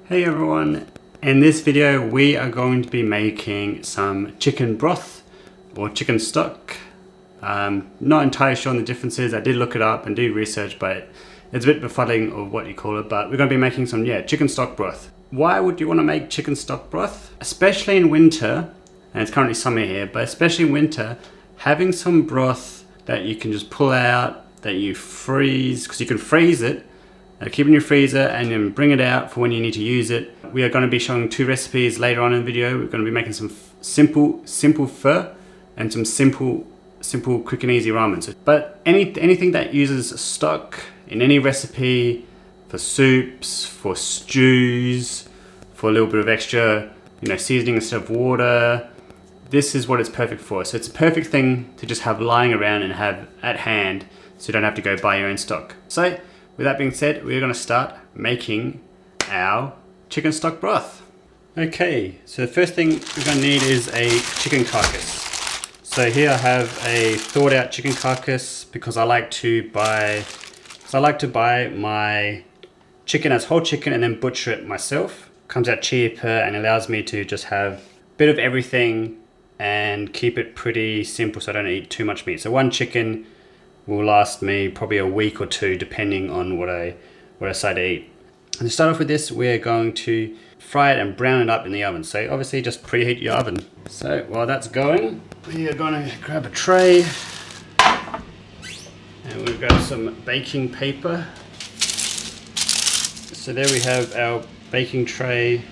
Hey everyone, in this video we are going to be making some chicken broth or chicken stock. Not entirely sure on the differences. I did look it up and do research, but it's a bit befuddling of what you call it. But we're going to be making some chicken stock broth. Why would you want to make chicken stock broth? Especially in winter, and it's currently summer here, but especially in winter, having some broth that you can just pull out, that you freeze, because you can freeze it, keep it in your freezer and then bring it out for when you need to use it. We are going to be showing two recipes later on in the video. We're going to be making some simple pho and some simple quick and easy ramen. But anything that uses stock in any recipe, for soups, for stews, for a little bit of extra, seasoning instead of water, this is what it's perfect for. So it's a perfect thing to just have lying around and have at hand, so you don't have to go buy your own stock. So with that being said, we're going to start making our chicken stock broth. Okay, so the first thing we're going to need is a chicken carcass. So here I have a thawed out chicken carcass because I like to buy my chicken as whole chicken and then butcher it myself. Comes out cheaper and allows me to just have a bit of everything and keep it pretty simple so I don't eat too much meat. So one chicken will last me probably a week or two depending on what I decide to eat. And to start off with this, we're going to fry it and brown it up in the oven. So obviously just preheat your oven. So while that's going, we are going to grab a tray and we'll grab some baking paper. So there we have our baking tray,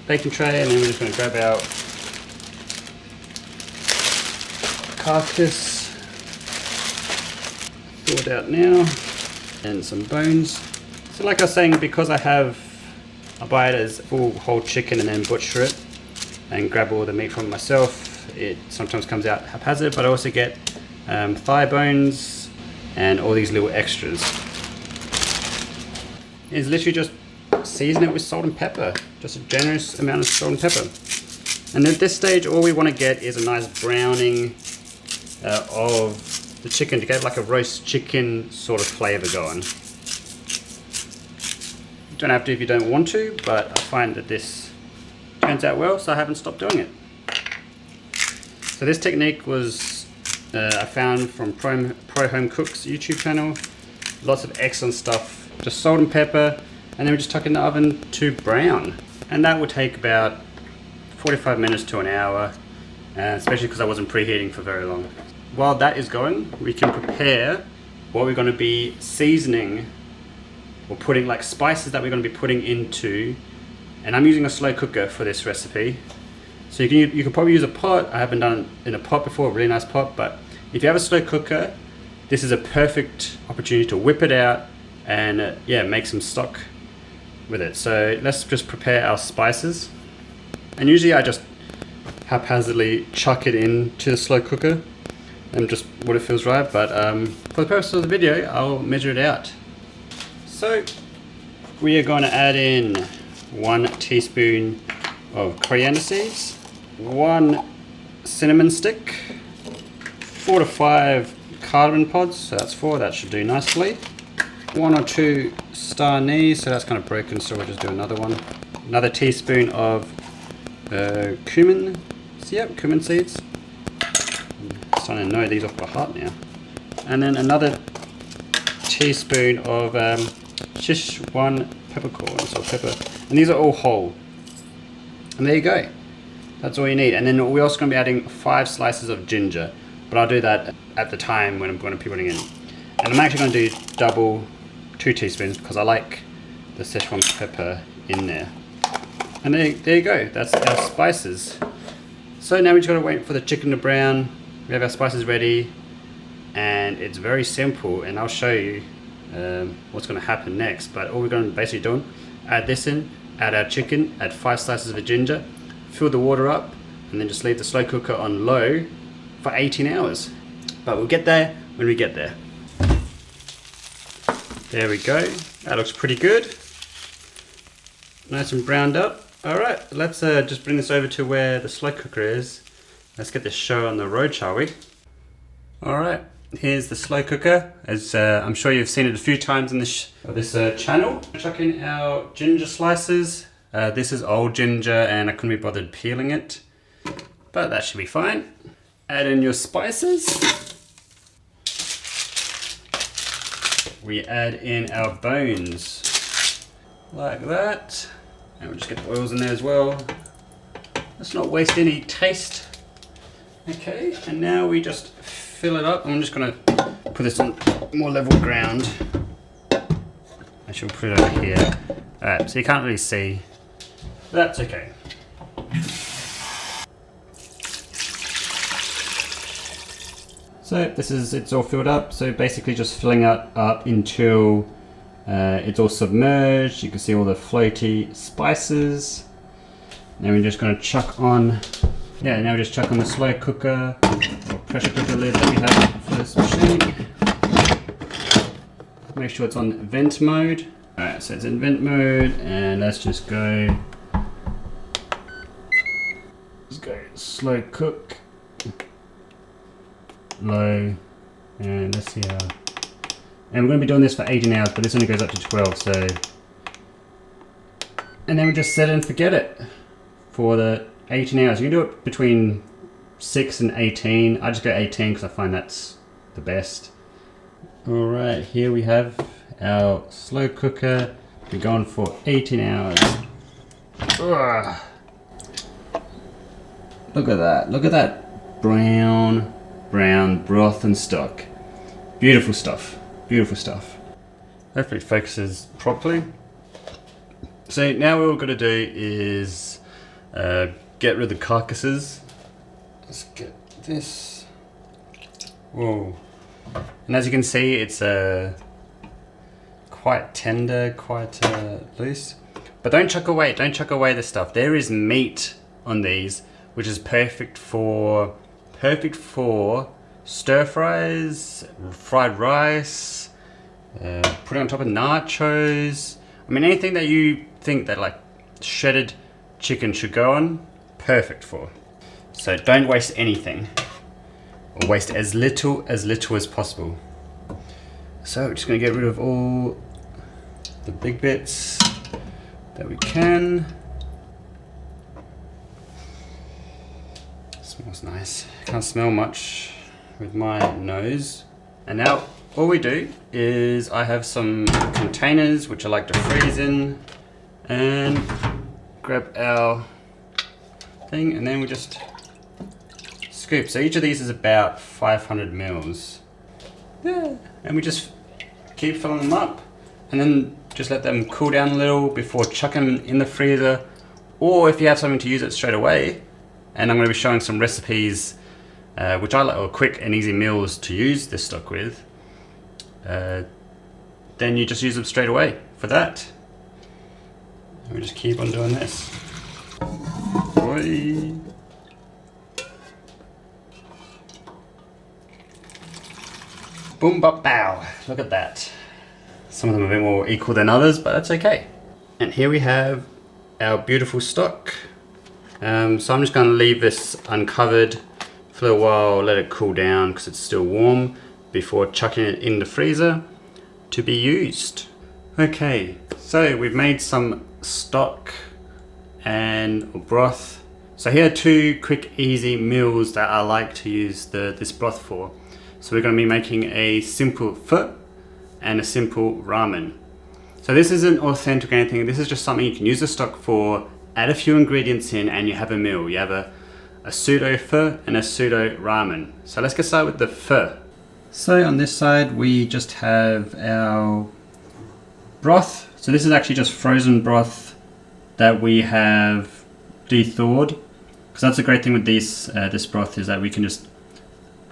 and then we're just going to grab our carcass, thawed out now, and some bones. So like I was saying, because I buy it as full whole chicken and then butcher it and grab all the meat from it myself, it sometimes comes out haphazard, but I also get thigh bones and all these little extras. It's literally just season it with salt and pepper, just a generous amount of salt and pepper. And at this stage, all we want to get is a nice browning of the chicken to get like a roast chicken sort of flavor going. You don't have to if you don't want to, but I find that this turns out well, so I haven't stopped doing it. So this technique was I found from Pro Home Cook's YouTube channel. Lots of excellent stuff. Just salt and pepper, and then we just tuck it in the oven to brown. And that will take about 45 minutes to an hour, especially because I wasn't preheating for very long. While that is going, we can prepare what we're going to be seasoning or putting, like spices that we're going to be putting into, and I'm using a slow cooker for this recipe. So you can probably use a pot. I haven't done it in a pot before, a really nice pot, but if you have a slow cooker, this is a perfect opportunity to whip it out and make some stock with it. So let's just prepare our spices. And usually I just haphazardly chuck it into the slow cooker and just what it feels right, but for the purpose of the video, I'll measure it out. So we are going to add in 1 teaspoon of coriander seeds, 1 cinnamon stick, 4 to 5 cardamom pods, so that's 4, that should do nicely, 1 or 2 star anise, so that's kind of broken, so we'll just do another one, another teaspoon of cumin seeds. I'm starting to know these off by heart now. And then another teaspoon of Szechuan peppercorn, salt pepper. And these are all whole. And there you go. That's all you need. And then we're also going to be adding 5 slices of ginger. But I'll do that at the time when I'm going to be putting in. And I'm actually going to do double 2 teaspoons because I like the Szechuan pepper in there. And there you go. That's our spices. So now we just got to wait for the chicken to brown. We have our spices ready, and it's very simple, and I'll show you what's going to happen next. But all we're going to basically do, add this in, add our chicken, add 5 slices of ginger, fill the water up, and then just leave the slow cooker on low for 18 hours. But we'll get there when we get there. There we go. That looks pretty good. Nice and browned up. Alright, let's just bring this over to where the slow cooker is. Let's get this show on the road, shall we? Alright, here's the slow cooker. As I'm sure you've seen it a few times in this channel. Chuck in our ginger slices. This is old ginger and I couldn't be bothered peeling it, but that should be fine. Add in your spices. We add in our bones, like that. And we'll just get the oils in there as well. Let's not waste any taste. Okay, and now we just fill it up. I'm just gonna put this on more level ground. I should put it over here. Alright, so you can't really see. That's okay. So it's all filled up. So basically just filling it up until it's all submerged. You can see all the floaty spices. Now we're just going to chuck on, now we just chuck on the slow cooker or pressure cooker lid that we have for this machine. Make sure it's on vent mode. Alright, so it's in vent mode, and let's just go. Let's go slow cook, low, and let's see how. And we're going to be doing this for 18 hours, but this only goes up to 12, so. And then we just set it and forget it for the 18 hours. You can do it between 6 and 18. I just go 18 because I find that's the best. Alright, here we have our slow cooker. We're going for 18 hours. Ugh. Look at that. Look at that brown broth and stock. Beautiful stuff. Beautiful stuff. Hopefully it focuses properly. So now what we're going to do is get rid of the carcasses. Let's get this. Whoa. And as you can see, it's quite tender, quite loose. But don't chuck away the stuff. There is meat on these, which is perfect for stir fries, fried rice, put it on top of nachos. I mean, anything that you think that like shredded chicken should go on, perfect for. So don't waste anything, or waste as little as possible. So we're just gonna get rid of all the big bits that we can. Smells nice. Can't smell much with my nose. And now all we do is I have some containers which I like to freeze in, and grab our thing, and then we just scoop. So each of these is about 500 mils. Yeah. And we just keep filling them up, and then just let them cool down a little before chucking them in the freezer. Or if you have something to use it straight away, and I'm going to be showing some recipes which I like, or quick and easy meals to use this stock with, then you just use them straight away for that. And we just keep on doing this. Boy. Boom, bop, bow. Look at that. Some of them are a bit more equal than others, but that's okay. And here we have our beautiful stock. So I'm just going to leave this uncovered for a little while, let it cool down because it's still warm, before chucking it in the freezer to be used. Okay, so we've made some stock and broth. So here are two quick easy meals that I like to use this broth for. So we're going to be making a simple pho and a simple ramen. So this isn't authentic or anything, this is just something you can use the stock for, add a few ingredients in, and you have a meal. You have a pseudo pho and a pseudo ramen. So let's get started with the pho. So on this side we just have our broth. So this is actually just frozen broth that we have de-thawed. Because that's a great thing with this broth, is that we can just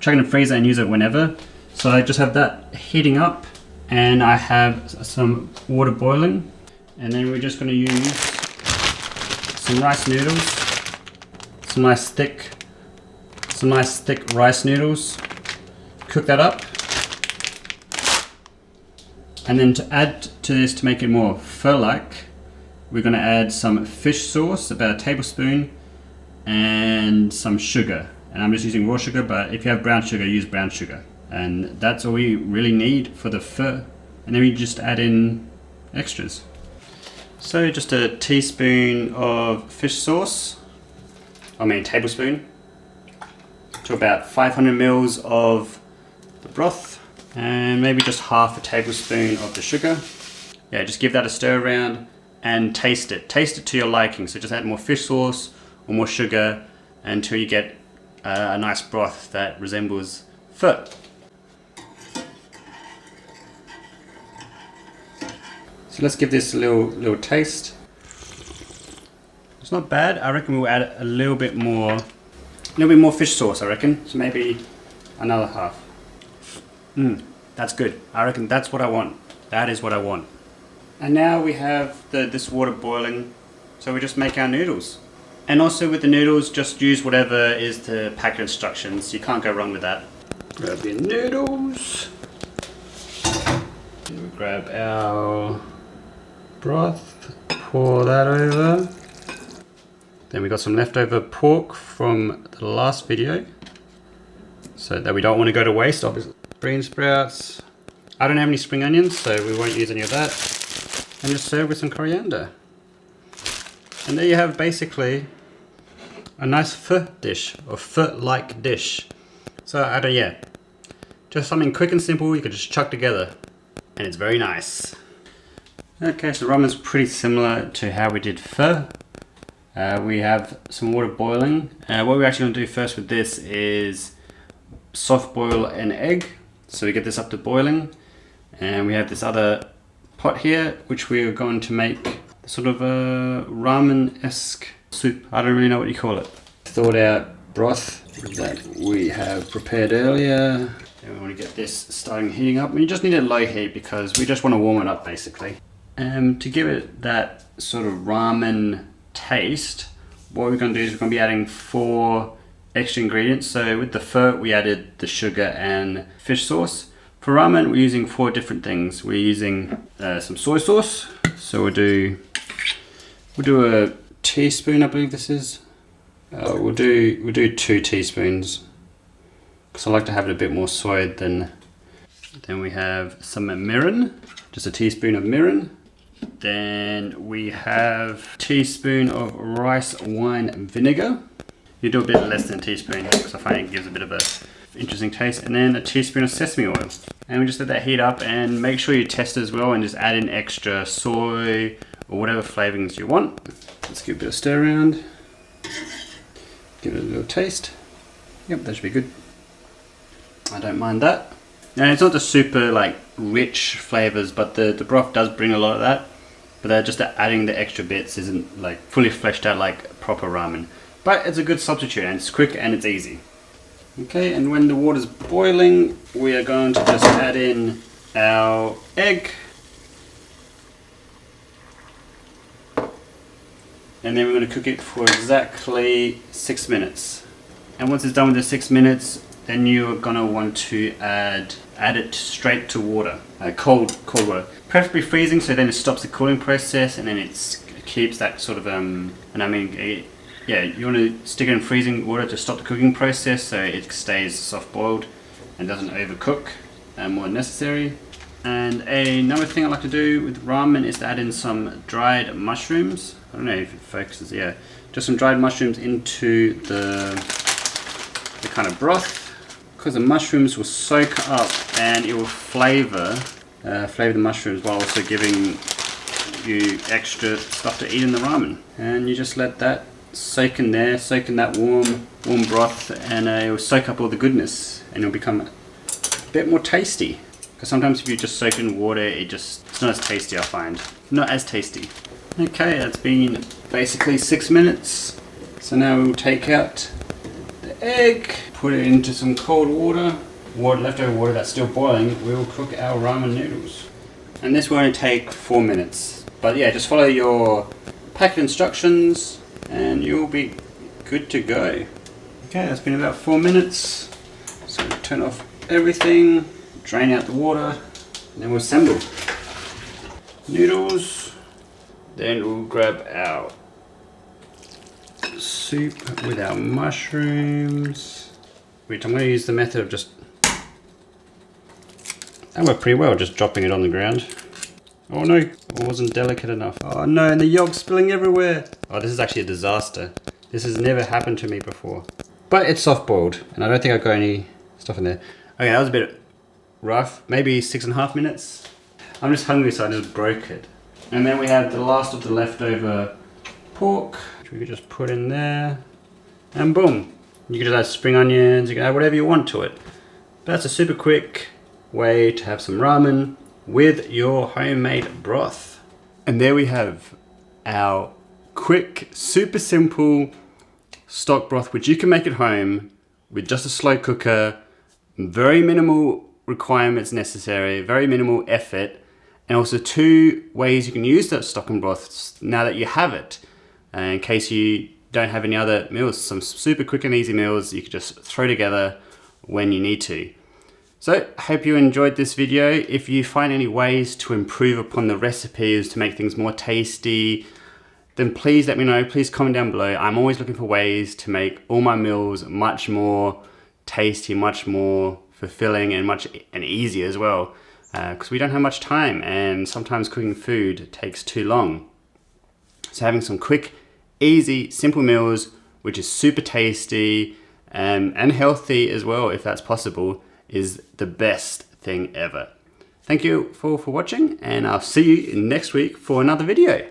chuck it in the freezer and use it whenever. So I just have that heating up, and I have some water boiling, and then we're just going to use some rice noodles, some nice thick rice noodles. Cook that up, and then to add to this, to make it more pho-like, we're going to add some fish sauce, about a tablespoon, and some sugar. And I'm just using raw sugar, but if you have brown sugar, use brown sugar. And that's all we really need for the pho. And then we just add in extras. So just a teaspoon of fish sauce, tablespoon, to about 500 mils of the broth, and maybe just half a tablespoon of the sugar. Yeah, just give that a stir around and taste it. Taste it to your liking. So just add more fish sauce or more sugar until you get a nice broth that resembles pho. So let's give this a little taste. It's not bad. I reckon we'll add a little bit more fish sauce, I reckon. So maybe another half. That's good. I reckon that's what I want. That is what I want. And now we have this water boiling, so we just make our noodles. And also with the noodles, just use whatever is the packet instructions. You can't go wrong with that. Grab your noodles. And we grab our broth, pour that over. Then we got some leftover pork from the last video, so that we don't want to go to waste, obviously. Green sprouts. I don't have any spring onions, so we won't use any of that. And just serve with some coriander. And there you have basically a nice pho dish, or pho-like dish. So just something quick and simple you could just chuck together, and it's very nice. Okay, so ramen's pretty similar to how we did pho. We have some water boiling. What we're actually going to do first with this is soft boil an egg. So we get this up to boiling, and we have this other pot here, which we are going to make sort of a ramen-esque soup. I don't really know what you call it. Thawed out broth that we have prepared earlier. And we want to get this starting heating up. You just need a low heat because we just want to warm it up basically. To give it that sort of ramen taste, what we're going to do is we're going to be adding 4 extra ingredients. So with the pho, we added the sugar and fish sauce. For ramen, we're using 4 different things. We're using some soy sauce. So we'll do a teaspoon, I believe this is. We'll do 2 teaspoons because I like to have it a bit more soy than. Then we have some mirin, just a teaspoon of mirin. Then we have a teaspoon of rice wine vinegar. You do a bit less than a teaspoon because I find it gives a bit of a interesting taste. And then a teaspoon of sesame oil. And we just let that heat up, and make sure you test it as well and just add in extra soy or whatever flavorings you want. Let's give it a bit of stir around. Give it a little taste. Yep, that should be good. I don't mind that. Now it's not the super rich flavors, but the broth does bring a lot of that. But they're just adding the extra bits isn't fully fleshed out like proper ramen. But it's a good substitute, and it's quick and it's easy. Okay, and when the water's boiling, we are going to just add in our egg. And then we're going to cook it for exactly 6 minutes. And once it's done with the 6 minutes, then you're going to want to add it straight to water, cold water. Preferably freezing, so then it stops the cooling process, and then it keeps that sort of, you want to stick it in freezing water to stop the cooking process so it stays soft boiled and doesn't overcook more than necessary. And another thing I like to do with ramen is to add in some dried mushrooms. I don't know if it focuses, just some dried mushrooms into the kind of broth, because the mushrooms will soak up and it will flavor the mushrooms while also giving you extra stuff to eat in the ramen. And you just let that soak in there, soak in that warm broth, and it will soak up all the goodness, and it'll become a bit more tasty. Because sometimes if you just soak in water, it's not as tasty, I find. Not as tasty. Okay, that's been basically 6 minutes. So now we'll take out the egg, put it into some cold water, leftover water that's still boiling. We will cook our ramen noodles. And this will only take 4 minutes. But yeah, just follow your packet instructions and you'll be good to go. Okay, that's been about 4 minutes. So we'll turn off everything, drain out the water, and then we'll assemble noodles. Then we'll grab our soup with our mushrooms, which I'm going to use the method of that worked pretty well, just dropping it on the ground. Oh no, it wasn't delicate enough. Oh no, and the yolk's spilling everywhere. Oh, this is actually a disaster. This has never happened to me before. But it's soft boiled, and I don't think I've got any stuff in there. Okay, that was a bit rough. Maybe 6.5 minutes. I'm just hungry, so I just broke it. And then we have the last of the leftover pork, which we could just put in there. And boom. You can just add spring onions, you can add whatever you want to it. But that's a super quick way to have some ramen with your homemade broth. And there we have our quick, super simple stock broth, which you can make at home with just a slow cooker, very minimal requirements necessary, very minimal effort, and also 2 ways you can use that stock and broth now that you have it. In case you don't have any other meals, some super quick and easy meals you can just throw together when you need to. So I hope you enjoyed this video. If you find any ways to improve upon the recipes to make things more tasty, then please let me know. Please comment down below. I'm always looking for ways to make all my meals much more tasty, much more fulfilling, and easy as well. Because we don't have much time, and sometimes cooking food takes too long. So having some quick, easy, simple meals, which is super tasty and healthy as well, if that's possible, is the best thing ever. Thank you for watching, and I'll see you next week for another video.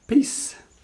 Peace.